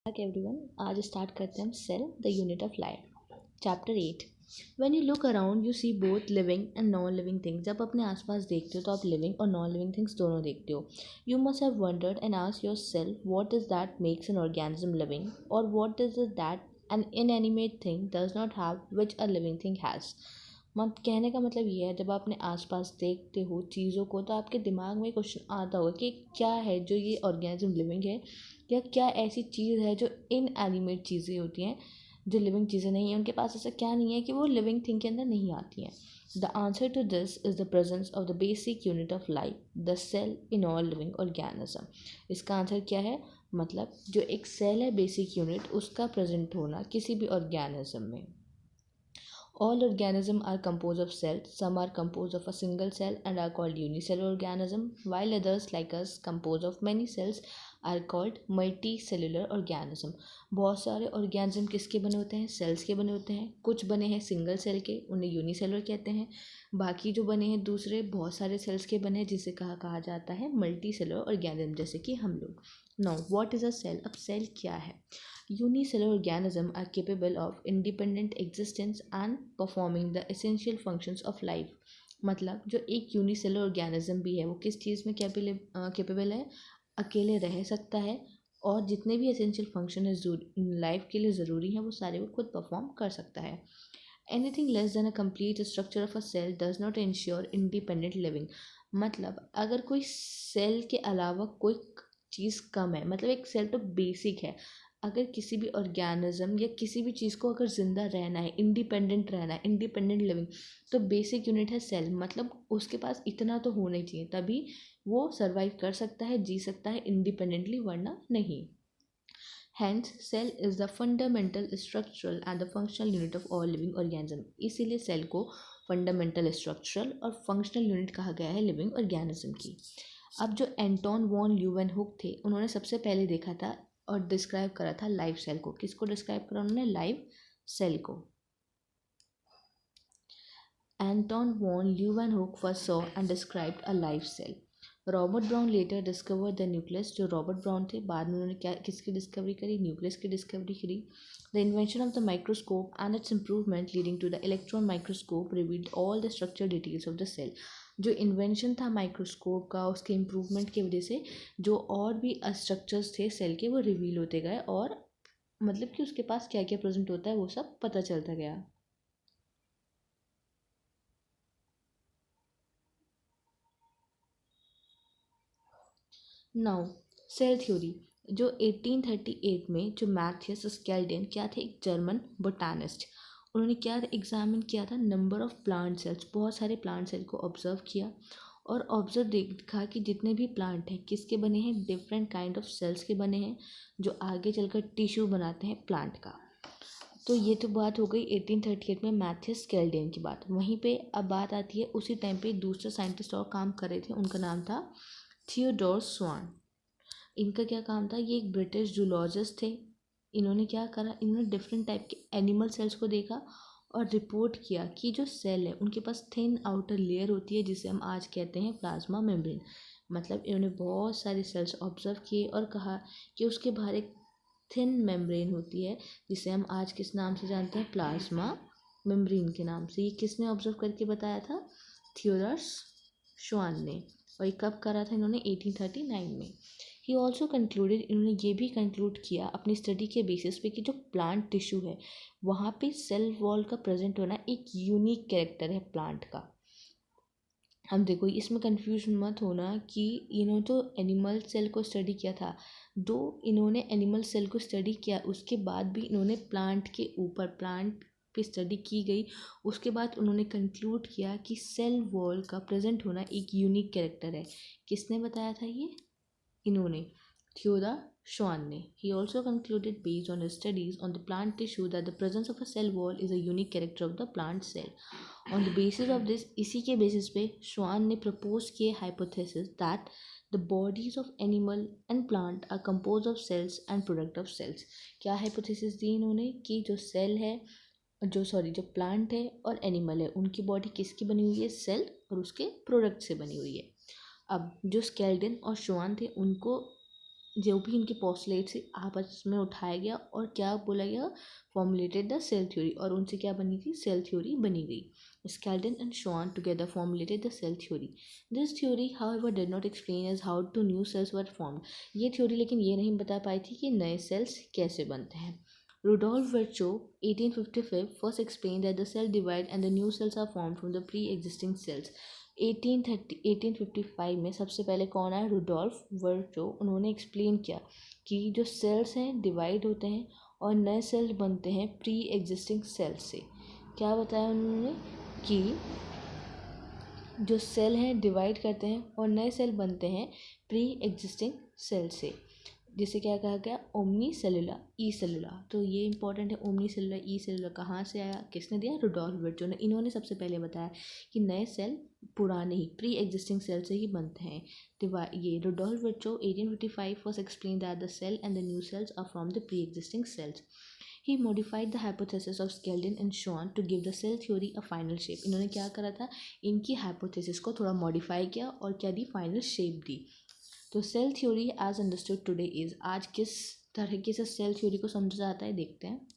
Back everyone. आज start करते हैं हम cell the unit of life. Chapter 8। When you look around you see both living and non living things. जब अपने आसपास देखते हो तो आप लिविंग और नॉन लिविंग थिंग्स दोनों देखते हो। You must have wondered and asked yourself what is that makes an organism living और what is it that an inanimate thing does not have which a living thing has. मत कहने का मतलब ये है, जब आप अपने आसपास देखते हो चीज़ों को तो आपके दिमाग में क्वेश्चन आता होगा कि क्या है जो ये ऑर्गेनिज्म लिविंग है, या क्या ऐसी चीज़ है जो इनएनिमेट चीज़ें होती हैं, जो लिविंग चीज़ें नहीं हैं, उनके पास ऐसा क्या नहीं है कि वो लिविंग थिंग के अंदर नहीं आती हैं। The answer to this is the presence of the basic unit of life, the cell in all living organism. इसका आंसर क्या है? मतलब जो एक सेल है, बेसिक यूनिट, उसका प्रेजेंट होना किसी भी ऑर्गेनिज्म में। All organisms are composed of cells. Some are composed of a single cell and are called unicellular organism, while others like us composed of many cells are called multicellular organism. बहुत सारे organism किसके बने होते हैं? Sales के बने होते हैं। कुछ बने हैं सिंगल सेल के, उन्हें यूनिसेलुलर कहते हैं। बाकी जो बने हैं दूसरे बहुत सारे सेल्स के बने हैं, जिसे कहा जाता है मल्टी सेलुलर ऑर्गेनिज्म, जैसे कि हम लोग। Now what is a cell? अब सेल क्या है? Unicellular organisms are capable of independent existence and performing the essential functions of life. मतलब जो एक यूनिसेलुलर ऑर्गेनिज्म भी है वो किस चीज़ में कैपेबल है? अकेले रह सकता है, और जितने भी एसेंशियल फंक्शन है लाइफ के लिए ज़रूरी हैं वो सारे वो खुद परफॉर्म कर सकता है। Anything less than a complete structure of a cell does not ensure independent living. मतलब अगर कोई सेल के अलावा कोई चीज़ कम है, मतलब एक सेल तो बेसिक है, अगर किसी भी ऑर्गेनिज्म या किसी भी चीज़ को अगर ज़िंदा रहना है, इंडिपेंडेंट रहना है, इंडिपेंडेंट लिविंग, तो बेसिक यूनिट है सेल। मतलब उसके पास इतना तो होना ही चाहिए, तभी वो सर्वाइव कर सकता है, जी सकता है इंडिपेंडेंटली, वरना नहीं। Hence, cell is the fundamental structural and the functional unit of all living organism. इसीलिए सेल को फंडामेंटल, स्ट्रक्चरल और फंक्शनल यूनिट कहा गया है लिविंग ऑर्गेनिज्म की। अब जो एंटोन वॉन ल्यूवेनहुक थे, उन्होंने सबसे पहले देखा था और डिस्क्राइब करा था लाइव सेल को। किसको डिस्क्राइब करा उन्होंने? लाइव सेल को। Anton von Leeuwenhoek first saw and described a live cell. Robert Brown later discover the nucleus. जो रॉबर्ट ब्राउन थे, बाद में उन्होंने क्या किसकी डिस्कवरी करी? न्यूक्लियस की डिस्कवरी करी। The invention of the microscope and its improvement leading to the electron microscope revealed all the structure details of the cell. जो इन्वेंशन था माइक्रोस्कोप का, उसके इम्प्रूवमेंट की वजह से जो और भी स्ट्रक्चर्स थे सेल के, वो रिवील होते गए, और मतलब कि उसके पास क्या क्या प्रेजेंट होता है वो सब पता चलता गया। Now cell theory. जो 1838 में जो मैथियस स्केल्डेन क्या थे? एक जर्मन बोटानिस्ट। उन्होंने क्या एग्जामिन किया था? नंबर ऑफ प्लांट सेल्स, बहुत सारे प्लांट सेल को ऑब्जर्व किया, और ऑब्जर्व देखा कि जितने भी प्लांट हैं किसके बने हैं? डिफरेंट काइंड ऑफ सेल्स के बने हैं, जो आगे चलकर टिश्यू बनाते हैं प्लांट का। तो ये तो बात हो गई 1838 में मैथियस स्केल्डेन की बात। वहीं पे अब बात आती है, उसी टाइम पे दूसरे साइंटिस्ट और काम कर रहे थे, उनका नाम था थियोडोर स्वान। इनका क्या काम था? ये एक ब्रिटिश जूलॉजिस्ट थे। इन्होंने क्या करा? इन्होंने डिफरेंट टाइप के एनिमल सेल्स को देखा और रिपोर्ट किया कि जो सेल है उनके पास थिन आउटर लेयर होती है, जिसे हम आज कहते हैं प्लाज्मा मेम्ब्रेन। मतलब इन्होंने बहुत सारे सेल्स ऑब्जर्व किए और कहा कि उसके बाहर एक थिन मेम्ब्रेन होती है, जिसे हम आज किस नाम से जानते हैं? प्लाज्मा मेम्ब्रेन के नाम से। ये किसने ऑब्जर्व करके बताया था? थियोडोर श्वान ने। और ये कब करा था इन्होंने? 1839 में। ही ऑल्सो कंक्लूडेड, इन्होंने ये भी कंक्लूड किया अपनी स्टडी के बेसिस पे कि जो प्लांट टिश्यू है वहाँ पे सेल वॉल का प्रेजेंट होना एक यूनिक कैरेक्टर है प्लांट का। हम देखो इसमें कंफ्यूज मत होना कि इन्होंने तो एनिमल सेल को स्टडी किया था, दो इन्होंने एनिमल सेल को स्टडी किया, उसके बाद भी इन्होंने प्लांट के ऊपर, प्लांट पे स्टडी की गई, उसके बाद उन्होंने कंक्लूड किया कि सेल वॉल का प्रेजेंट होना एक यूनिक कैरेक्टर है। किसने बताया था ये? इन्होंने, थियोडोर श्वान ने। He also concluded based on his studies on the plant tissue that the presence of a cell wall is a unique character of the plant cell. On the basis of this, इसी के basis पे श्वान ने propose किए hypothesis that the bodies of animal and plant are composed of cells and product of cells. क्या hypothesis दी इन्होंने? कि जो सेल है, जो प्लांट है और एनिमल है, उनकी बॉडी किसकी बनी हुई है? सेल और उसके प्रोडक्ट से बनी हुई है। अब जो स्केल्डन और श्वान थे, उनको जो भी इनके पोस्टुलेट से आपस में उठाया गया और क्या बोला गया, फॉर्मुलेटेड द सेल थ्योरी, और उनसे क्या बनी थी, सेल थ्योरी बनी गई। Schleiden and Schwann together formulated the cell theory. This theory however did not explain as how to new cells were formed. ये थ्योरी लेकिन ये नहीं बता पाई थी कि नए सेल्स कैसे बनते हैं। Rudolf Virchow 1855 first explained that the cell divide and the new cells are formed from the pre-existing cells. 1855 में सबसे पहले कौन आया, रुडोल्फ वर्चो। उन्होंने एक्सप्लेन किया कि जो सेल्स हैं डिवाइड होते हैं और नए सेल्स बनते हैं प्री एग्जिस्टिंग सेल्स से। क्या बताया उन्होंने कि जो सेल हैं डिवाइड करते हैं और नए सेल बनते हैं प्री एग्जिस्टिंग सेल से, जिसे क्या कहा गया, ओमनी सेलुलर ई सेलुलर। तो ये इंपॉर्टेंट है, ओमनी सेलुलर ई सेलुलर कहाँ से आया, किसने दिया, रुडोल्फ विर्चो ने। इन्होंने सबसे पहले बताया कि नए सेल पुराने ही प्री एग्जिस्टिंग सेल से ही बनते हैं। ये Rudolf Virchow 1855 first explain that the cell and the new cells are from the pre existing cells. He modified the hypothesis of Skeldon and Schwann to give the cell theory a final shape. इन्होंने क्या करा था, इनकी hypothesis को थोड़ा modify किया और क्या दी, फाइनल शेप दी। तो cell theory as understood today is, आज किस तरीके से सेल थ्योरी को समझा जाता है देखते हैं।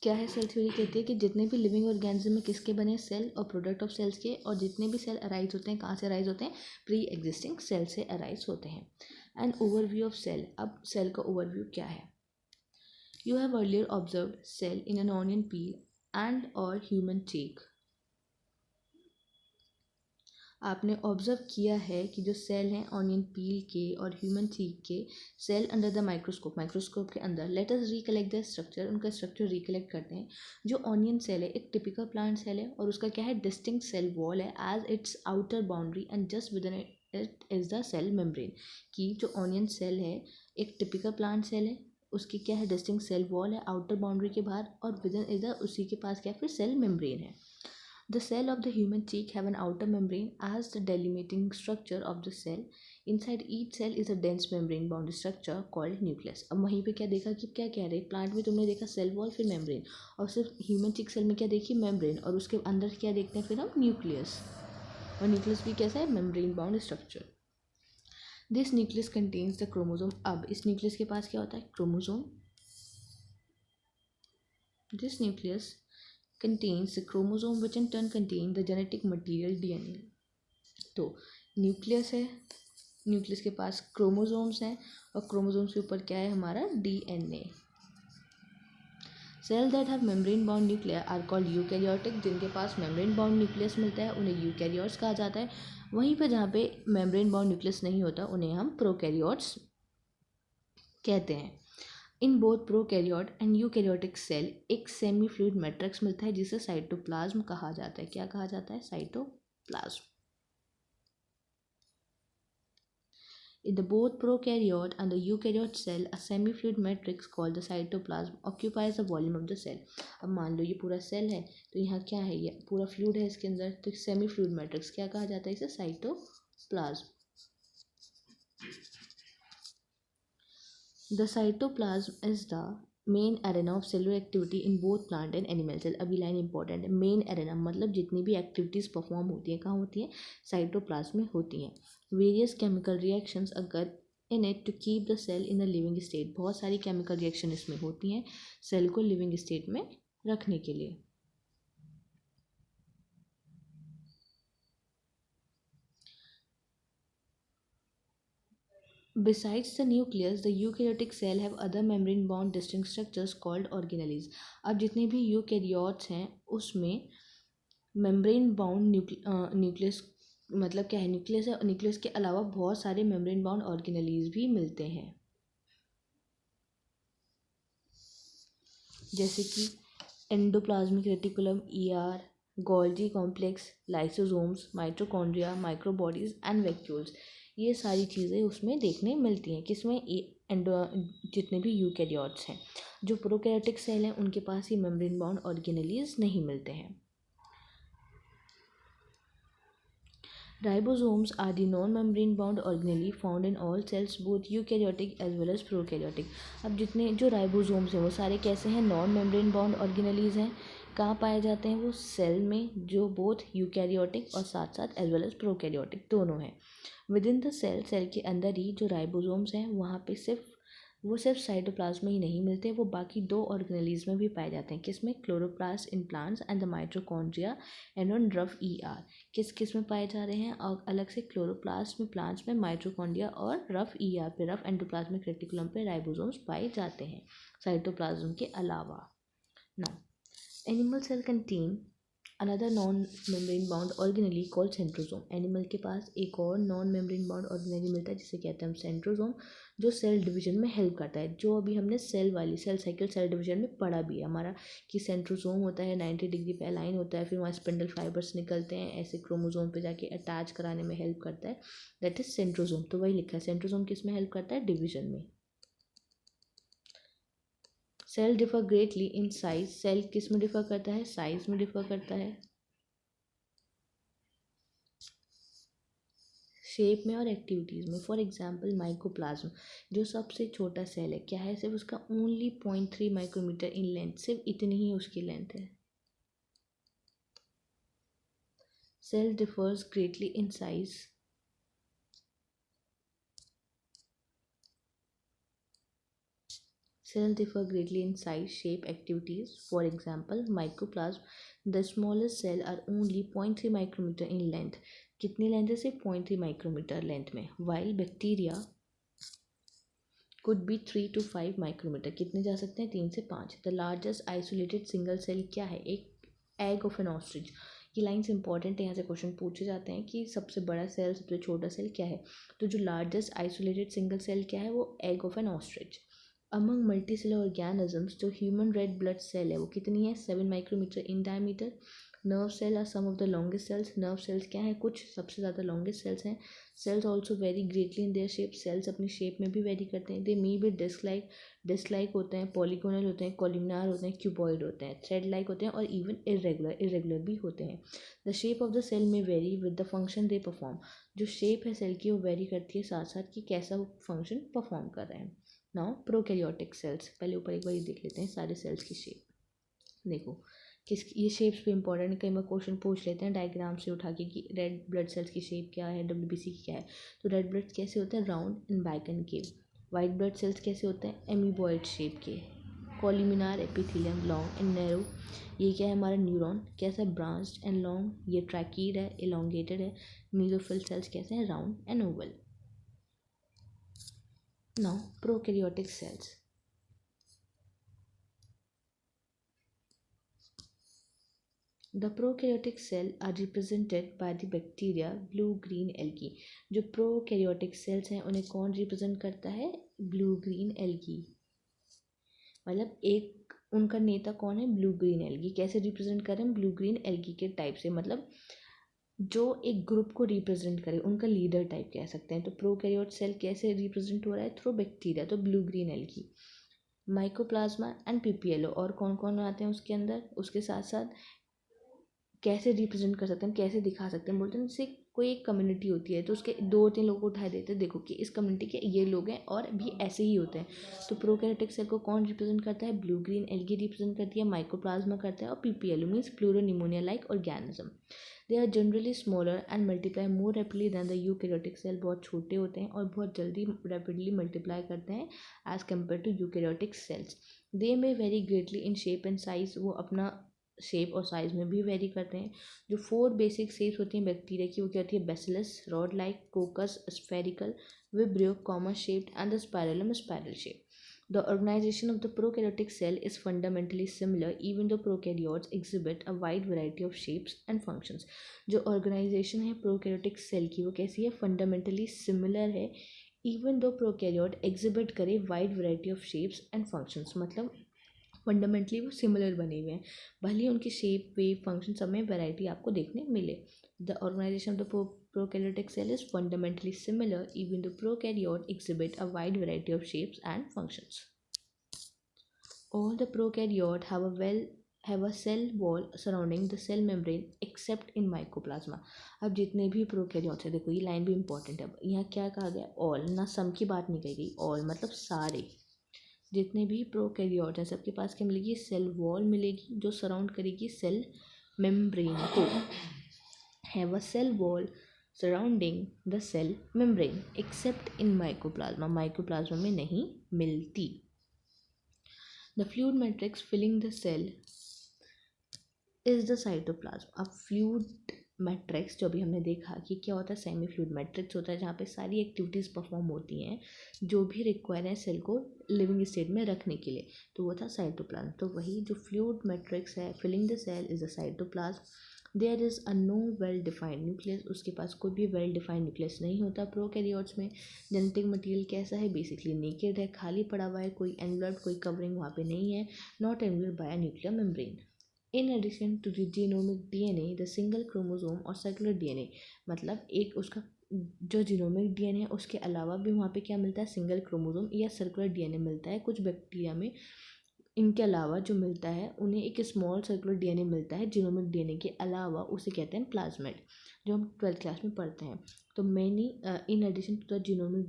क्या है सेल थ्योरी, कहती है कि जितने भी लिविंग ऑर्गेनिज्म में किसके बने, सेल और प्रोडक्ट ऑफ सेल्स के, और जितने भी सेल अराइज होते हैं कहाँ से अराइज होते हैं, प्री एग्जिस्टिंग सेल से अराइज होते हैं। एंड ओवरव्यू ऑफ सेल, अब सेल का ओवरव्यू क्या है। You have earlier observed cell in an onion peel and और ह्यूमन चीक। आपने ऑब्जर्व किया है कि जो सेल हैं ऑनियन पील के और ह्यूमन चीक के, सेल अंडर द माइक्रोस्कोप के अंदर। Let us recollect the structure, उनका स्ट्रक्चर रिकलेक्ट करते हैं। जो ऑनियन सेल है एक टिपिकल प्लांट सेल है और उसका क्या है, डिस्टिंक्ट सेल वॉल है as its outer boundary and just within it is the cell membrane. कि जो ऑनियन सेल है एक टिपिकल प्लांट सेल है, उसकी क्या है, डिस्टिंक्ट सेल वॉल है आउटर बाउंड्री के बाहर, और विद इन इधर उसी के पास क्या फिर सेल मेम्ब्रेन है। The cell of the human cheek have an outer membrane as the delimiting structure of the cell. Inside each cell is a dense membrane bound structure called nucleus. अब वहीं पे क्या देखा कि क्या कह रहे, प्लांट में तुमने देखा सेल वॉल फिर मेम्ब्रेन, और सिर्फ ह्यूमन चिक सेल में क्या देखी, मेम्ब्रेन, और उसके अंदर क्या देखते हैं फिर हम, न्यूक्लियस। और न्यूक्लियस भी कैसा है, membrane bound structure. This nucleus contains the chromosome. अब इस न्यूक्लियस के पास क्या होता है, chromosome. This nucleus contains the chromosome which in turn contain the genetic material DNA. तो न्यूक्लियस है, न्यूक्लियस के पास क्रोमोसोम्स हैं और क्रोमोसोम्स के ऊपर क्या है हमारा, DNA। Cell that have membrane bound nuclear are called eukaryotic. जिनके पास मेम्ब्रेन बाउंड न्यूक्लियस मिलता है उन्हें यूकैरियोट्स कहा जाता है। वहीं पर जहाँ पे मेम्ब्रेन बाउंड न्यूक्लियस नहीं होता उन्हें हम प्रोकैरियोट्स कहते हैं। In both prokaryote and eukaryotic cell एक सेमी फ्लूइड मैट्रिक्स मिलता है जिसे साइटोप्लाज्म कहा जाता है। क्या कहा जाता है, cytoplasm. In the both prokaryote and the eukaryote cell, a semi-fluid matrix called the cytoplasm occupies the volume of the cell. अब मान लो ये पूरा सेल है तो यहाँ क्या है, ये पूरा फ्लूइड है इसके अंदर, तो सेमी फ्लूइड मैट्रिक्स क्या कहा जाता है इसे, cytoplasm. The cytoplasm is the main arena of cellular activity in both plant and animal cell. अभी लाइन इंपॉर्टेंट है, मेन एरेना मतलब जितनी भी एक्टिविटीज़ परफॉर्म होती हैं कहाँ होती हैं, साइटोप्लाज्म में होती हैं। Various chemical reactions occur in it to keep the cell in a living state. बहुत सारी केमिकल रिएक्शन इसमें होती हैं सेल को लिविंग स्टेट में रखने के लिए। Besides the nucleus, the eukaryotic cell have other membrane-bound distinct structures called organelles. अब जितने भी यूकैरियोट्स हैं उसमें मेम्ब्रेन बाउंड न्यूक्लियस मतलब क्या है, न्यूक्लियस है, और न्यूक्लियस के अलावा बहुत सारे मेम्ब्रेन बाउंड ऑर्गेनेलीज भी मिलते हैं, जैसे कि endoplasmic reticulum, ER, Golgi complex, lysosomes, mitochondria, microbodies and vacuoles. ये सारी चीज़ें उसमें देखने मिलती हैं किसमें, एंडो जितने भी यूकैरियोट्स हैं। जो प्रोकैरियोटिक सेल हैं उनके पास ये मेम्ब्रेन बाउंड ऑर्गेनेलीज नहीं मिलते हैं। Ribosomes are the non-membrane bound organelle found in all cells, both eukaryotic as well as prokaryotic. अब जितने जो राइबोसोम्स हैं वो सारे कैसे हैं, नॉन मेम्ब्रेन बाउंड ऑर्गेनेलीज हैं। कहाँ पाए जाते हैं वो? सेल में, जो बोथ यूकैरियोटिक और साथ साथ एज वेल एज प्रोकैरियोटिक दोनों हैं। Within the cell, cell के अंदर ही जो राइबोसोम्स हैं वहाँ पे सिर्फ साइटोप्लाज्म में ही नहीं मिलते, वो बाकी दो ऑर्गेनेलीज में भी पाए जाते हैं। किसमें? Chloroplast in plants and the mitochondria and on rough ER. किस में पाए जा रहे हैं? और अलग से क्लोरोप्लास्ट में प्लांट्स में माइटोकॉन्ड्रिया और रफ ईआर पे, रफ एंडोप्लाज्मिक रेटिकुलम पे राइबोसोम्स पाए जाते हैं साइटोप्लाज्म के अलावा। Now animal cell contain another non membrane bound organelle called centrosome. Animal के पास एक और नॉन मेम्ब्रेन बाउंड ऑर्गेनेली मिलता है जिसे कहते हैं हम सेंट्रोसोम, जो सेल डिवीजन में हेल्प करता है। जो अभी हमने सेल साइकिल सेल डिवीजन में पढ़ा भी है हमारा कि सेंट्रोसोम होता है 90 डिग्री पे अलाइन होता है, फिर वहाँ स्पिंडल फाइबर्स निकलते हैं, ऐसे क्रोमोसोम पे जाके अटैच कराने में हेल्प करता है, दैट इज सेंट्रोसोम। तो वही लिखा है, सेंट्रोसोम किस में हेल्प करता है? डिवीजन में। Cell differ greatly in size. Cell किस में डिफर करता है? साइज में डिफर करता है, शेप में और एक्टिविटीज़ में। फॉर एग्जाम्पल माइकोप्लाज्म जो सबसे छोटा सेल है, क्या है? सिर्फ उसका ओनली 0.3 माइक्रोमीटर इन लेंथ, सिर्फ इतनी ही उसकी लेंथ है। Cell differs greatly in size. Cells differ greatly in size, shape, activities. For example, mycoplasm, the smallest cell are only 0.3 micrometer in length. कितनी लेंथ है? सिर्फ 0.3 माइक्रोमीटर लेंथ में। While bacteria could be 3 to 5 micrometer, कितने जा सकते हैं? 3 से 5। The largest isolated single cell क्या है? एक एग ऑफ एन ऑस्ट्रिच। ये लाइन्स इंपॉर्टेंट है, यहाँ से क्वेश्चन पूछे जाते हैं कि सबसे बड़ा सेल, सबसे छोटा सेल क्या है। तो जो लार्जेस्ट आइसोलेटेड सिंगल सेल क्या है? वो egg of an ostrich. Among multicellular organisms जो ह्यूमन रेड ब्लड सेल है वो कितनी है? 7 micrometer in diameter. Nerve cell are some of the longest cells. Nerve cells क्या है? कुछ सबसे ज़्यादा लॉन्गेस्ट सेल्स हैं। Cells also vary greatly in their shape. Cells अपनी शेप में भी वेरी करते हैं। They may be disc like होते हैं, पॉलीगोनल होते हैं, कॉलमनार होते हैं, क्यूबॉइड होते हैं, थ्रेड लाइक होते हैं और इवन इरेगुलर भी होते हैं। The shape of the cell may vary with the function they perform. जो शेप है सेल की वो वेरी करती है साथ साथ कि कैसा वो फंक्शन परफॉर्म कर रहे हैं। नाउ प्रोकैरियोटिक सेल्स, पहले ऊपर एक बार ये देख लेते हैं सारे सेल्स की शेप। देखो ये शेप्स भी इंपॉर्टेंट है, कई बार क्वेश्चन पूछ लेते हैं डायग्राम से उठा के कि रेड ब्लड सेल्स की शेप क्या है, डब्ल्यूबीसी की क्या है। तो रेड ब्लड कैसे होते हैं? Round and biconcave. White blood cells कैसे होते हैं? एमीबॉइड शेप के। कॉलिमिनार एपिथेलियम लॉन्ग एंड नैरो। ये क्या है? हमारा न्यूरॉन कैसा है? Branched and long. ये ट्रैकीड है, एलोंगेटेड है। मीजोफिल सेल्स कैसे हैं? Round and Oval. Now, prokaryotic cells. The prokaryotic cell are represented by the bacteria blue-green algae. जो prokaryotic cells हैं उन्हें कौन represent करता है? blue-green algae। मतलब एक उनका नेता कौन है? blue-green algae। कैसे represent करें? blue-green algae के टाइप से, मतलब जो एक ग्रुप को रिप्रेजेंट करे, उनका लीडर टाइप कह सकते हैं। तो प्रोकैरियोट सेल कैसे रिप्रेजेंट हो रहा है? थ्रू बैक्टीरिया, तो blue green algae. Mycoplasma and PPLO, और कौन कौन आते हैं उसके अंदर? उसके साथ साथ कैसे रिप्रेजेंट कर सकते हैं, कैसे दिखा सकते हैं? बोलते हैं जैसे कोई एक कम्युनिटी होती है तो उसके 2-3 लोग को उठा देते हैं, देखो कि इस कम्युनिटी के ये लोग हैं और भी ऐसे ही होते हैं। तो प्रोकैरियोटिक सेल को कौन रिप्रेजेंट करता है? ब्लू ग्रीन एल्गी रिप्रेजेंट करती है, माइकोप्लाज्मा करता है और PPLO means pleuropneumonia like organism. They are generally smaller and multiply more rapidly than the eukaryotic cell. बहुत छोटे होते हैं और बहुत जल्दी रैपिडली मल्टीप्लाई करते हैं as compare to eukaryotic cells. They may vary greatly in shape and size, वो अपना शेप और साइज में भी वेरी करते हैं। जो 4 बेसिक शेप्स होती हैं बैक्टीरिया की वो क्या होती है? Bacillus, rod like, कोकस, spherical, vibrio, common shaped and the spirillum, spiral shape. The organization of the prokaryotic cell is fundamentally similar even though prokaryotes exhibit a wide variety of shapes and functions. जो organization है prokaryotic cell की वो कैसी है? fundamentally similar है even though prokaryote exhibit करे wide variety of shapes and functions। मतलब fundamentally वो सिमिलर बने हुए हैं, भले ही उनकी शेप, वेव, फंक्शन सब में वैरायटी आपको देखने मिले। The organisation of the prokaryotic cell is fundamentally similar even though prokaryote exhibit a wide variety of shapes and functions. All the prokaryote have a cell wall surrounding the cell membrane except in mycoplasma. अब जितने भी prokaryotes है, देखो ये line भी important है, यहाँ क्या कहा गया? ऑल, ना सम की बात नहीं कही गई, ऑल मतलब सारे। जितने भी प्रोकैरियोट हैं सबके पास क्या मिलेगी, सेल वॉल मिलेगी जो सराउंड करेगी सेल मेम्ब्रेन को। Have a cell wall surrounding the cell membrane except in mycoplasma, mycoplasma में नहीं मिलती। The fluid matrix filling the cell is the cytoplasm. अब फ्लूइड मैट्रिक्स जो अभी हमने देखा कि क्या होता है, सेमी फ्लूइड मैट्रिक्स होता है जहाँ पे सारी एक्टिविटीज़ परफॉर्म होती हैं जो भी रिक्वायर है सेल को लिविंग स्टेट में रखने के लिए, तो वो था साइटोप्लाज्म। तो वही जो फ्लूइड मैट्रिक्स है filling the cell is the cytoplasm. There is a no well defined nucleus, उसके पास कोई भी वेल डिफाइंड न्यूक्लियस नहीं होता। प्रोकैरियोट्स में जेनेटिक मटेरियल कैसा है, बेसिकली नेकेड है, खाली पड़ा हुआ है, कोई एनवलप्ड कोई कवरिंग वहाँ पे नहीं है, not enveloped by a nuclear membrane. In addition to the genomic DNA the single chromosome और सर्कुलर डीएनए, मतलब एक उसका जो जीनोमिक डीएनए है उसके अलावा भी वहाँ पे क्या मिलता है, सिंगल क्रोमोसोम या सर्कुलर डीएनए मिलता है। कुछ बैक्टीरिया में इनके अलावा जो मिलता है उन्हें एक स्मॉल सर्कुलर डीएनए मिलता है जीनोमिक डीएनए के अलावा, उसे कहते हैं प्लाज्मिड, जो हम 12th क्लास में पढ़ते हैं। तो many in addition to the genomic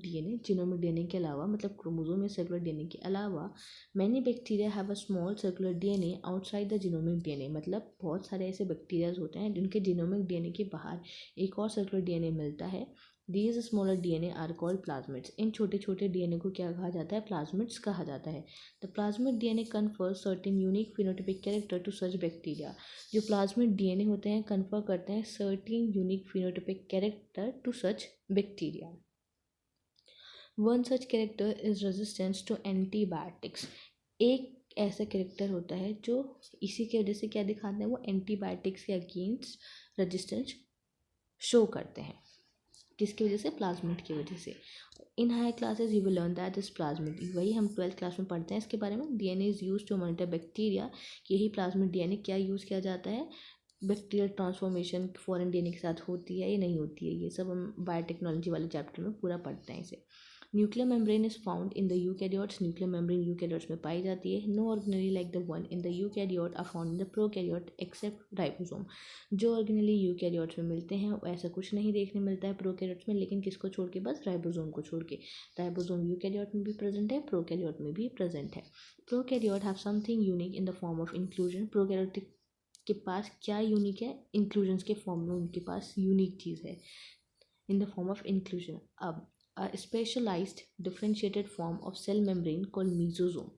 DNA के अलावा मतलब क्रोमोसोम या सर्कुलर डीएनए के अलावा many bacteria have a small circular DNA outside the genomic DNA, मतलब बहुत सारे ऐसे बैक्टीरियाज होते हैं जिनके जीनोमिक डीएनए के बाहर एक और सर्कुलर डीएनए मिलता है। These smaller DNA are called plasmids. इन छोटे छोटे डीएनए को क्या कहा जाता है, प्लाज्मिड्स कहा जाता है। The plasmid DNA confers certain unique phenotypic character to such bacteria. जो प्लाज्मिड डीएनए होते हैं कन्फर करते हैं certain unique phenotypic character to such bacteria. One such character is resistance to antibiotics. एक ऐसा कैरेक्टर होता है जो इसी की वजह से क्या दिखाते हैं, वो एंटीबायोटिक्स के अगेंस्ट रेजिस्टेंस शो करते हैं। किसकी वजह से, प्लाज्मिड की वजह से। इन high classes you will learn that this plasmid, वही हम 12th क्लास में पढ़ते हैं इसके बारे में। DNA is use to monitor bacteria, यही प्लाज्मिड डीएनए क्या यूज़ किया जाता है, बैक्टीरियल ट्रांसफॉर्मेशन फॉरेन डीएनए के साथ होती है या नहीं होती है, ये सब हम बायोटेक्नोलॉजी वाले चैप्टर में पूरा पढ़ते हैं इसे। Nuclear membrane is found in the eukaryotes, nuclear membrane eukaryotes में पाई जाती है। No organelle like the one in the eukaryote are found in the prokaryote except ribosome. जो ऑर्गेनली यूकैरियोट्स में मिलते हैं ऐसा कुछ नहीं देखने मिलता है प्रोकैरियोट्स में, लेकिन किसको छोड़ के, बस राइबोसोम को छोड़ के। राइबोसोम यूकैरियोट में भी प्रेजेंट है, प्रोकैरियोट में भी प्रेजेंट है। Prokaryote have something unique in the form of inclusion. Prokaryotic के पास क्या यूनिक है, इंक्लूजन्स के फॉर्म में उनके पास यूनिक चीज़ है, इन द फॉर्म ऑफ इंक्लूजन। अब a specialized differentiated form of cell membrane called mesosome।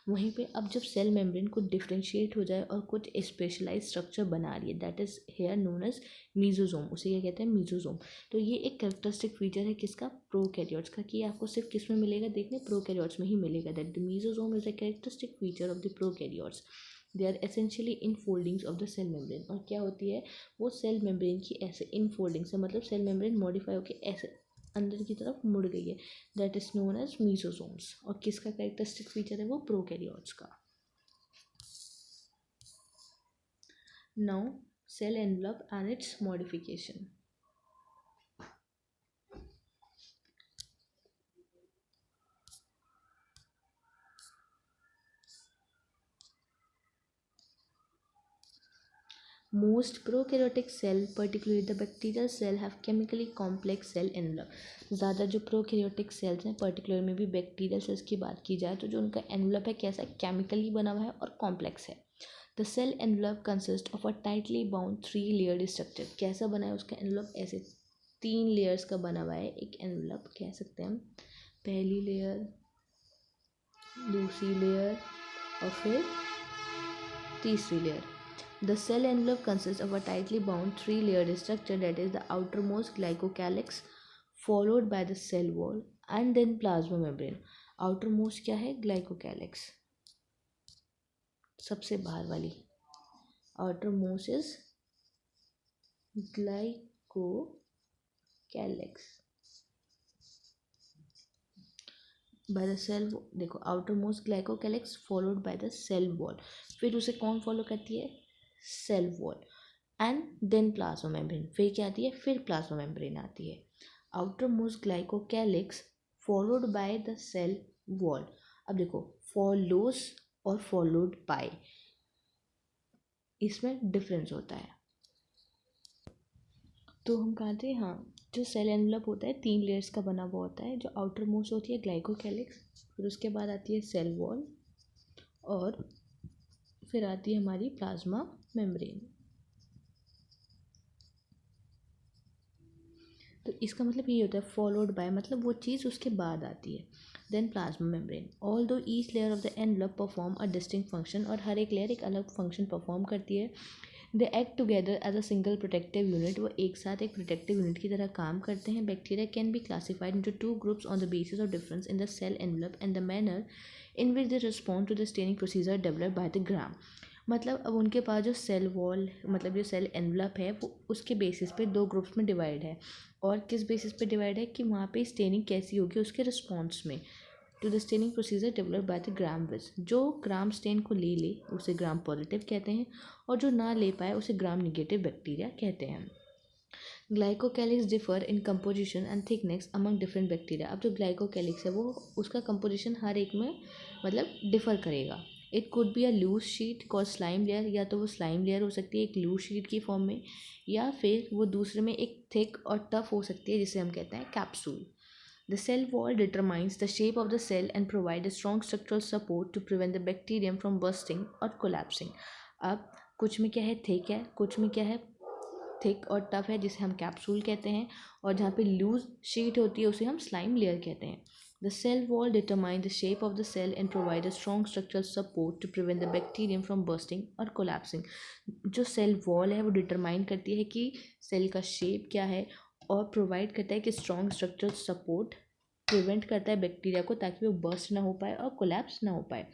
वहीं पे अब जब सेल मेम्ब्रेन को डिफ्रेंशिएट हो जाए और कुछ स्पेशलाइज स्ट्रक्चर बना रही है, that is here known as mesosome, उसे क्या कहते हैं, मीजोजोम। तो ये एक कैरेक्टरिस्टिक फीचर है किसका, प्रोकैरियोट्स का, कि आपको सिर्फ किस में मिलेगा, देखने प्रोकैरियोट्स में ही मिलेगा, that the mesosome is a characteristic feature of the prokaryotes. They are essentially infoldings of the cell membrane. और क्या होती है, वो सेल मेम्ब्रेन की ऐसे इन फोल्डिंग्स है, मतलब सेल मेम्ब्रेन मॉडिफाई होकर ऐसे अंदर की तरफ मुड़ गई है, that is known as mesosomes. और किसका कैरेक्टरिस्टिक फीचर है, वो प्रोकैरियोट्स का। Now cell envelope and its modification. Most prokaryotic cell, particularly the bacterial cell, have chemically complex cell envelope। ज़्यादा जो प्रोकैरियोटिक सेल्स हैं, पर्टिकुलर में भी बैक्टीरियल सेल्स की बात की जाए, तो जो उनका एनवलप है कैसा, केमिकली बना हुआ है और कॉम्प्लेक्स है। The cell envelope consist of a tightly bound 3 layered structure. कैसा बना है उसका एनवलप, ऐसे 3 लेयर्स का बना हुआ है एक एनवलप, कह सकते हैं हम। पहली लेयर, दूसरी लेयर और फिर तीसरी layer. The cell envelope consists of a tightly bound 3-layered structure, that is the outermost glycocalyx, followed by the cell wall and then plasma membrane। outermost क्या है, glycocalyx, सबसे बाहर वाली, outermost is glycocalyx by the cell, देखो outermost glycocalyx followed by the cell wall, फिर उसे कौन follow करती है, cell wall, and then plasma membrane, फिर क्या आती है, फिर प्लाज्मा मेम्ब्रेन आती है। Outermost glycocalyx followed by the cell wall. अब देखो फॉलोज और फॉलोड बाय, इसमें डिफरेंस होता है। तो हम कहा थे, हाँ जो सेल एनवलप होता है 3 लेयर्स का बना हुआ होता है। जो आउटर मोस्ट होती है ग्लाइकोकैलिक्स, फिर उसके बाद आती है सेल वॉल, और फिर आती है हमारी प्लाज्मा मेम्ब्रेन। तो इसका मतलब ये होता है फॉलोड बाय, मतलब वो चीज़ उसके बाद आती है। देन प्लाज्मा मेम्ब्रेन, ऑल दो each layer of the envelope perform a distinct function, और हर एक लेयर एक अलग फंक्शन परफॉर्म करती है। They act together as a single protective unit, वो एक साथ एक प्रोटेक्टिव यूनिट की तरह काम करते हैं। Bacteria can be classified into 2 groups on the basis of difference in the cell envelope and the manner in which they respond to the staining procedure developed by the Gram. मतलब अब उनके पास जो cell wall, मतलब जो cell envelope है, वो उसके basis पे 2 ग्रुप्स में डिवाइड है। और किस बेसिस पे डिवाइड है कि वहाँ पे स्टेनिंग कैसी होगी उसके रिस्पॉन्स में, to the staining procedure developed by the Gram विज। जो ग्राम स्टेन को ले उसे ग्राम पॉजिटिव कहते हैं, और जो ना ले पाए उसे ग्राम निगेटिव बैक्टीरिया कहते हैं। Glycocalyx differ in composition and thickness among different bacteria. अब जो ग्लाइकोकैलिक्स है वो उसका कंपोजिशन हर एक में मतलब डिफर करेगा। It could be a loose sheet call slime layer, या तो वो स्लाइम लेयर हो सकती है एक लूज शीट की फॉर्म में, या फिर वो दूसरे में एक थिक और टफ हो सकती है जिसे हम कहते हैं capsule. The cell wall determines the shape of the cell and provides a strong structural support to prevent the bacterium from bursting or collapsing. अब कुछ में क्या है थिक है, कुछ में क्या है थिक और टफ है जिसे हम कैप्सूल कहते हैं, और जहाँ पे लूज शीट होती है उसे हम स्लाइम लेयर कहते हैं। The cell wall determines the shape of the cell and provides a strong structural support to prevent the bacterium from bursting or collapsing. जो सेल वॉल है वो डिटरमाइन करती है कि सेल का शेप क्या है, और प्रोवाइड करता है कि स्ट्रॉन्ग स्ट्रक्चरल सपोर्ट प्रिवेंट करता है बैक्टीरिया को ताकि वो बर्स्ट ना हो पाए और कोलैप्स ना हो पाए।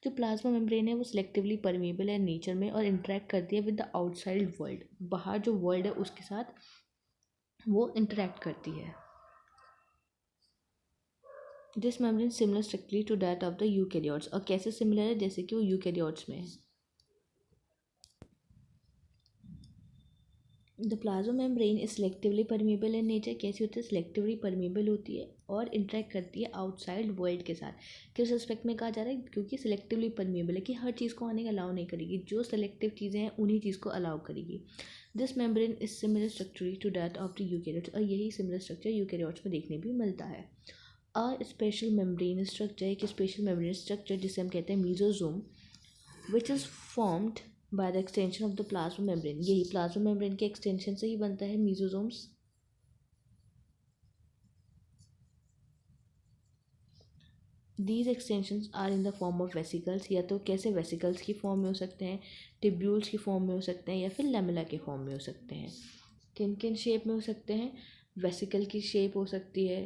जो प्लाज्मा मेम्ब्रेन है वो सिलेक्टिवली परमेबल है नेचर में और इंटरेक्ट करती है विद द आउटसाइड वर्ल्ड, बाहर जो वर्ल्ड है उसके साथ वो इंटरेक्ट करती है। This membrane similar strictly to that of the eukaryotes, और कैसे सिमिलर है जैसे कि वो यूकैरियोट्स में है। The plasma membrane is selectively permeable in nature, कैसी होती है सिलेक्टिवली परमेबल होती है और इंटरेक्ट करती है आउटसाइड वर्ल्ड के साथ। किस रिस्पेक्ट में कहा जा रहा है, क्योंकि सिलेक्टिवली परमेबल है कि हर चीज़ को आने का अलाउ नहीं करेगी, जो सेलेक्टिव चीज़ें हैं उन्हीं चीज़ को अलाउ करेगी। This membrane is similar structurally to that of the eukaryotes, और यही सिमिलर स्ट्रक्चर यूकैरियोट्स में देखने भी मिलता है। अ स्पेशल मेम्ब्रेन स्ट्रक्चर, एक स्पेशल मेम्ब्रेन स्ट्रक्चर जिसे हम कहते हैं mesosome, which is formed by the extension of the plasma membrane, यही प्लाज्मा मेम्ब्रेन के एक्सटेंशन से ही बनता है mesosomes. These extensions are in the form of vesicles, या तो कैसे वेसिकल्स की फॉर्म में हो सकते हैं, टिब्यूल्स की फॉर्म में हो सकते हैं, या फिर लेमुला के फॉर्म में हो सकते हैं। किन किन शेप में हो सकते हैं, वेसिकल की शेप हो सकती है,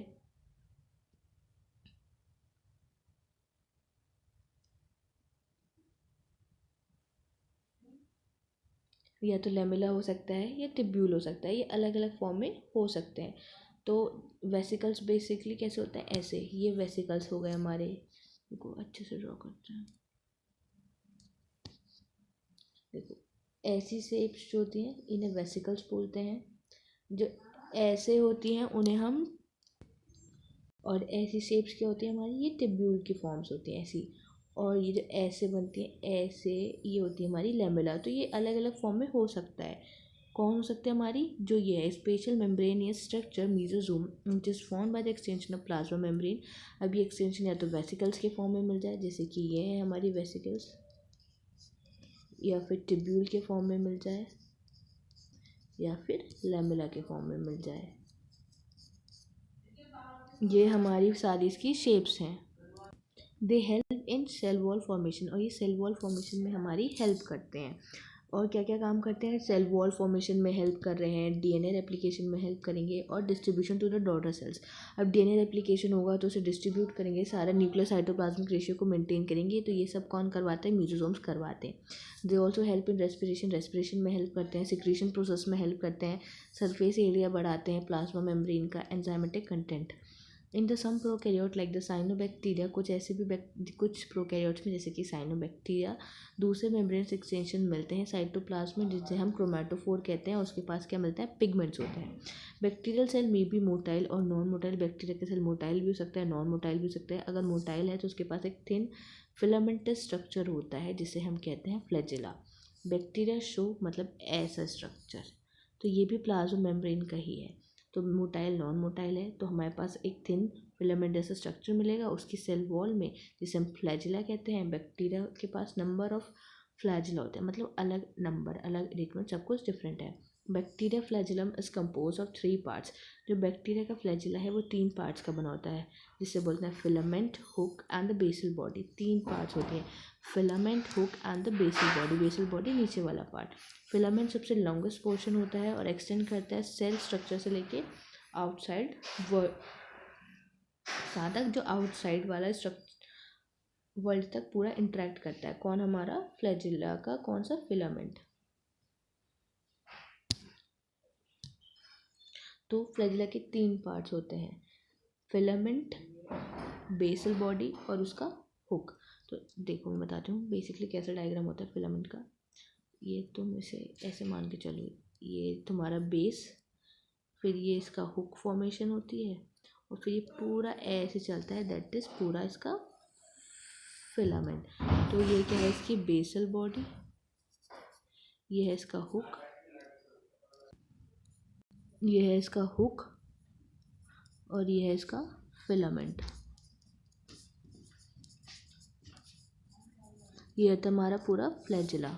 या तो लेमुला हो सकता है या टिब्यूल हो सकता है, ये अलग अलग फॉर्म में हो सकते हैं। तो वेसिकल्स बेसिकली कैसे होता है, ऐसे ये वेसिकल्स हो गए हमारे, इनको अच्छे से ड्रॉ करते हैं। देखो ऐसी शेप्स जो होती हैं इन्हें वेसिकल्स बोलते हैं, जो ऐसे होती हैं उन्हें हम, और ऐसी शेप्स क्या होती है हमारी, ये टिब्यूल की फॉर्म्स होती हैं ऐसी, और ये जो ऐसे बनती हैं ऐसे, ये होती है हमारी लेमुला। तो ये अलग अलग फॉर्म में हो सकता है। कौन हो सकते हैं हमारी, जो ये है special membranosus structure mesosome which is form by the extension of plasma membrane. अब ये एक्सटेंशन या तो वेसिकल्स के फॉर्म में मिल जाए जैसे कि ये है हमारी वेसिकल्स, या फिर टिब्यूल के फॉर्म में मिल जाए, या फिर लेमुला के फॉर्म में मिल जाए। ये हमारी सारी इसकी शेप्स हैं। They help in cell wall formation, और ये सेल वॉल फॉर्मेशन में हमारी हेल्प करते हैं। और क्या क्या काम करते हैं, सेल वॉल फॉर्मेशन में हेल्प कर रहे हैं, डीएनए रेप्लिकेशन में हेल्प करेंगे, और distribution to the daughter cells. अब डीएनए रेप्लिकेशन होगा तो उसे डिस्ट्रीब्यूट करेंगे, सारा न्यूक्लियर साइटोप्लाज्मिक रेशियो को मेंटेन करेंगे, तो ये सब कौन करवाते हैं, म्यूजोसोम्स करवाते हैं। They also help in respiration, respiration में हेल्प करते हैं, सिक्रीशन प्रोसेस में हेल्प करते हैं, सरफेस एरिया बढ़ाते हैं प्लाज्मा मेम्ब्रेन का, enzymatic content. In the some prokaryote like the cyanobacteria, कुछ ऐसे भी कुछ प्रोकैरियोट्स में जैसे कि साइनोबैक्टीरिया, दूसरे मेम्ब्रेन एक्सटेंशन मिलते हैं साइटोप्लाज्म में जिसे हम क्रोमेटोफोर कहते हैं, उसके पास क्या मिलता है, पिगमेंट्स होते हैं। बैक्टीरियल सेल में भी मोटाइल और नॉन मोटाइल, बैक्टीरिया का सेल मोटाइल भी हो सकता है नॉन मोटाइल भी हो सकता है। अगर मोटाइल है तो उसके पास एक थिन फिलामेंटस स्ट्रक्चर होता है जिसे हम कहते हैं फ्लैजेला। बैक्टीरिया शो मतलब ऐसा स्ट्रक्चर, तो ये भी प्लाज्मा मेम्ब्रेन का ही है। तो मोटाइल नॉन मोटाइल है, तो हमारे पास एक थिन फिलामेंट जैसा स्ट्रक्चर मिलेगा उसकी सेल वॉल में, जिसे हम फ्लैजिला कहते हैं। बैक्टीरिया के पास नंबर ऑफ फ्लैजिला होते हैं, मतलब अलग नंबर, अलग अरेंजमेंट, सब कुछ डिफरेंट है। Bacteria flagellum is compose of 3 parts. जो बैक्टीरिया का फ्लैजिला है वो 3 पार्ट्स का बना होता है, जिसे बोलते हैं filament, hook and the basal body. 3 parts होते हैं, filament, hook and the basal body. Basal body नीचे वाला पार्ट। फिलामेंट सबसे लॉन्गेस्ट पोर्शन होता है और एक्सटेंड करता है सेल स्ट्रक्चर से लेके आउटसाइड तक, जो आउटसाइड वाला वर्ल्ड तक पूरा इंटरेक्ट करता है। कौन? हमारा फ्लैजिला का कौन सा? फिलामेंट। तो फ्लैजिला के 3 पार्ट्स होते हैं, फिलामेंट, बेसल बॉडी और उसका हुक। तो देखो मैं बताती हूँ बेसिकली कैसा डायग्राम होता है फिलामेंट का। ये तुम इसे ऐसे मान के चलो, ये तुम्हारा बेस, फिर ये इसका हुक फॉर्मेशन होती है और फिर ये पूरा ऐसे चलता है, दैट इज पूरा इसका फिलामेंट। तो ये क्या है? इसकी बेसल बॉडी, ये है इसका हुक, ये है इसका हुक और ये है इसका फिलामेंट। ये है तुम्हारा पूरा फ्लैजिला।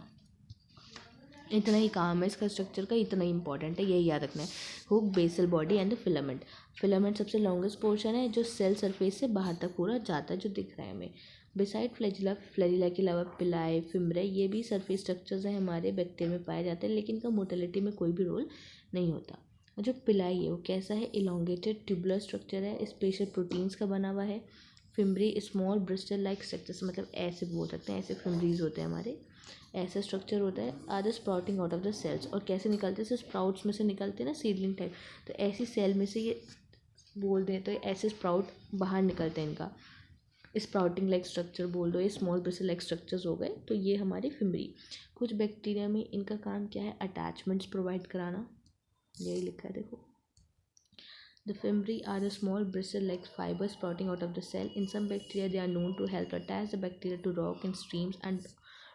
इतना ही काम है इसका स्ट्रक्चर का, इतना ही इंपॉर्टेंट है, यही याद रखना है। Hook, basal body and filament. Filament सबसे लॉन्गेस्ट पोर्शन है जो सेल सरफेस से बाहर तक पूरा जाता है, जो दिख रहा है हमें। बिसाइड फ्लैजिला, फ्लैजिला के अलावा पिलाई, फिम्ब्रे, ये भी सरफेस स्ट्रक्चर्स हैं हमारे बैक्टीरिया में पाए जाते हैं, लेकिन इनका मोटिलिटी में कोई भी रोल नहीं होता। और जो पिलाई है वो कैसा है? इलोंगेटेड ट्यूबुलर स्ट्रक्चर है, स्पेशल प्रोटीन्स का बना हुआ है। Fimbriae small Bristol like structures, मतलब ऐसे बोल सकते हैं, ऐसे फिम्ब्रीज होते हैं हमारे, ऐसा स्ट्रक्चर होता है। Are the sprouting out of the cells, और कैसे निकलते हैं? जैसे स्प्राउट्स में से निकलते हैं ना, सीडलिंग टाइप, तो ऐसी सेल में से ये बोल दें तो ऐसे स्प्राउट बाहर निकलते हैं इनका, स्प्राउटिंग लाइक स्ट्रक्चर बोल दो, ये स्मॉल ब्रिसल लाइक स्ट्रक्चर्स हो गए। तो ये हमारी फिम्बरी। कुछ बैक्टीरिया में इनका काम क्या है? अटैचमेंट्स प्रोवाइड कराना, यही लिखा है देखो। The fimbri are the small bristle-like fibers sprouting out of the cell. In some bacteria, they are known to help attach the bacteria to rock and streams and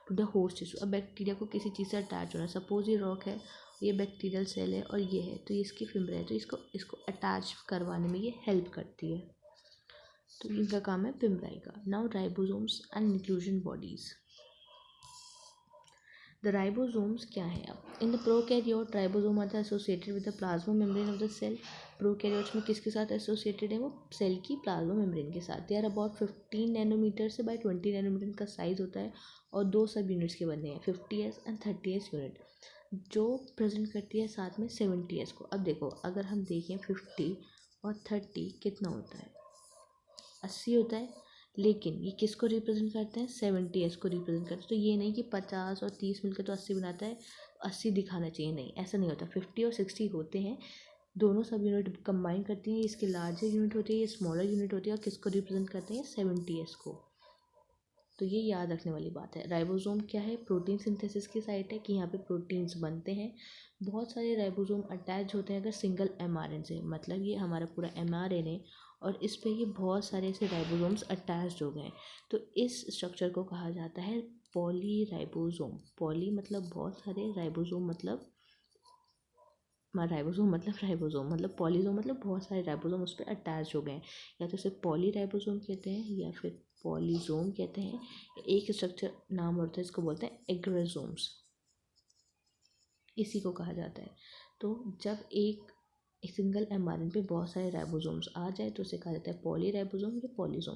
to the host tissue. अब bacteria को किसी चीज़ से attach होना, suppose ये rock है, ये bacterial cell है और ये है, तो ये इसकी फिम्ब्री है, तो इसको अटैच करवाने में ये हेल्प करती है। तो इनका काम है फिम्ब्राई का। Now ribosomes and inclusion bodies. The ribosomes क्या है? अब in the prokaryote, ribosome are associated with the plasma membrane of the cell. Prokaryotes में किसके साथ एसोसिएटेड है? वो सेल की प्लाज्मा मेम्ब्रेन के साथ। दे आर अबाउट 15 नैनोमीटर से बाय 20 नैनोमीटर का साइज होता है और 2 सब यूनिट्स के बने हैं, 50s एंड 30s यूनिट, जो प्रेजेंट करती है साथ में 70s को। अब देखो अगर हम देखें 50 और 30 कितना होता है? 80 होता है, लेकिन ये किसको रिप्रेजेंट करते हैं? 70s को रिप्रेजेंट करते हैं। तो ये नहीं कि 50 और 30 मिलकर तो 80 बनाता है, 80 दिखाना चाहिए, नहीं, ऐसा नहीं होता। 50 और 60 होते हैं, दोनों सब यूनिट कंबाइन करती हैं, इसके लार्जर यूनिट होती है, ये स्मॉलर यूनिट होती है, और किसको रिप्रेजेंट करते हैं? 70s को। तो ये याद रखने वाली बात है। राइबोसोम क्या है? प्रोटीन सिंथेसिस की साइट है, कि यहाँ पे प्रोटीन्स बनते हैं। बहुत सारे राइबोसोम अटैच होते हैं अगर सिंगल mRNA से, मतलब ये हमारा पूरा mRNA और इस पे ये बहुत सारे ऐसे राइबोसोम्स अटैच्ड हो गए। तो इस स्ट्रक्चर को कहा जाता है पॉलीराइबोसोम। पॉली मतलब बहुत सारे, राइबोसोम मतलब राइबोसोम मतलब पॉलीसोम मतलब बहुत सारे राइबोसोम उस पर अटैच हो गए हैं। या तो इसे पॉलीराइबोसोम कहते हैं या फिर पॉलीसोम कहते हैं। एक स्ट्रक्चर नाम होता है, इसको बोलते हैं एग्रासोम्स, इसी को कहा जाता है। तो जब एक सिंगल mRNA पे बहुत सारे राइबोसोम्स आ जाए तो उसे कहा जाता है पॉलीराइबोसोम या polysome.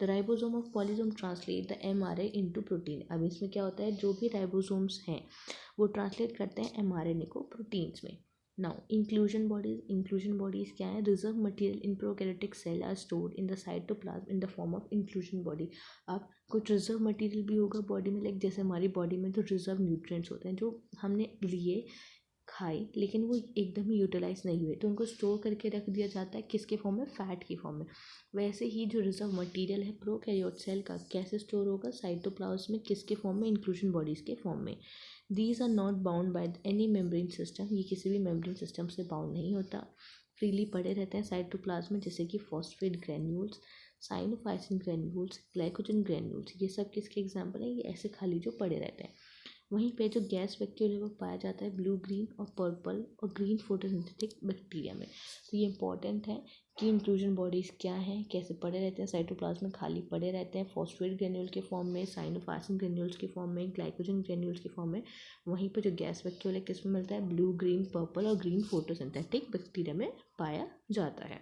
The ribosome of polysome translate the mRNA into protein. अब इसमें क्या होता है? जो भी राइबोसोम्स हैं वो ट्रांसलेट करते हैं mRNA को प्रोटीन्स में। नाउ इंक्लूजन बॉडीज क्या है? Reserve material in prokaryotic cell are stored in the cytoplasm in the form of inclusion body. अब कुछ रिजर्व मटेरियल भी होगा बॉडी में, लाइक जैसे हमारी बॉडी में तो रिजर्व न्यूट्रिएंट्स होते हैं जो हमने लिए, खाए, लेकिन वो एकदम ही यूटिलाइज नहीं हुए, तो उनको स्टोर करके रख दिया जाता है, किसके फॉर्म में? फैट की फॉर्म में। वैसे ही जो रिजर्व मटेरियल है प्रोकैरियोट सेल का कैसे स्टोर होगा? साइटोप्लाज्म में, किसके फॉर्म में? इंक्लूजन बॉडीज के फॉर्म में। These are not bound by any membrane system, ये किसी भी मेम्ब्रेन सिस्टम से बाउंड नहीं होता, फ्रीली पड़े रहते हैं साइटोप्लाज्म में, जैसे कि phosphate granules, cyanophycin granules, glycogen granules, ये सब किसके एग्जाम्पल हैं? ये ऐसे खाली जो पड़े रहते हैं। वहीं पे जो गैस वैक्यूल है वो पाया जाता है ब्लू, ग्रीन और पर्पल और ग्रीन फोटोसिंथेटिक बैक्टीरिया में। तो ये इंपॉर्टेंट है कि इंक्लूजन बॉडीज़ क्या हैं, कैसे पड़े रहते हैं साइटोप्लाज्म में, खाली पड़े रहते हैं फॉस्फेट ग्रेन्यूल के फॉर्म में, साइनोफासिन ग्रेन्यूल्स के फॉर्म में, ग्लाइकोजन ग्रेन्यूल्स के फॉर्म में। वहीं पर जो गैस वैक्यूल है किस में मिलता है, ब्लू, ग्रीन, पर्पल और ग्रीन फोटोसिंथेटिक बैक्टीरिया में पाया जाता है।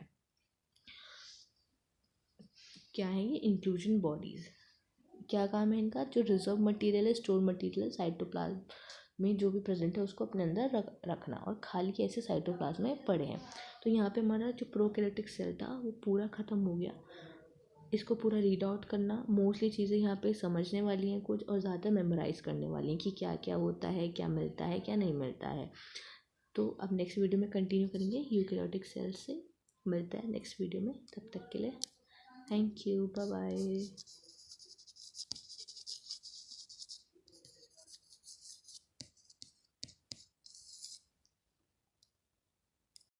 क्या है ये इंक्लूजन बॉडीज़, क्या काम है इनका, जो रिजर्व मटेरियल है, स्टोर मटेरियल है साइटोप्लाज्म में जो भी प्रेजेंट है उसको अपने अंदर रखना, और खाली कैसे साइटोप्लाज्म में पड़े हैं। तो यहाँ पे हमारा जो प्रोकैरियोटिक सेल था वो पूरा ख़त्म हो गया। इसको पूरा रीड आउट करना, मोस्टली चीज़ें यहाँ पे समझने वाली हैं कुछ, और ज़्यादा मेमोराइज़ करने वाली हैं कि क्या क्या होता है, क्या मिलता है, क्या नहीं मिलता है। तो अब नेक्स्ट वीडियो में कंटिन्यू करेंगे यूकैरियोटिक सेल से। मिलता है नेक्स्ट वीडियो में, तब तक के लिए थैंक यू, बाय बाय।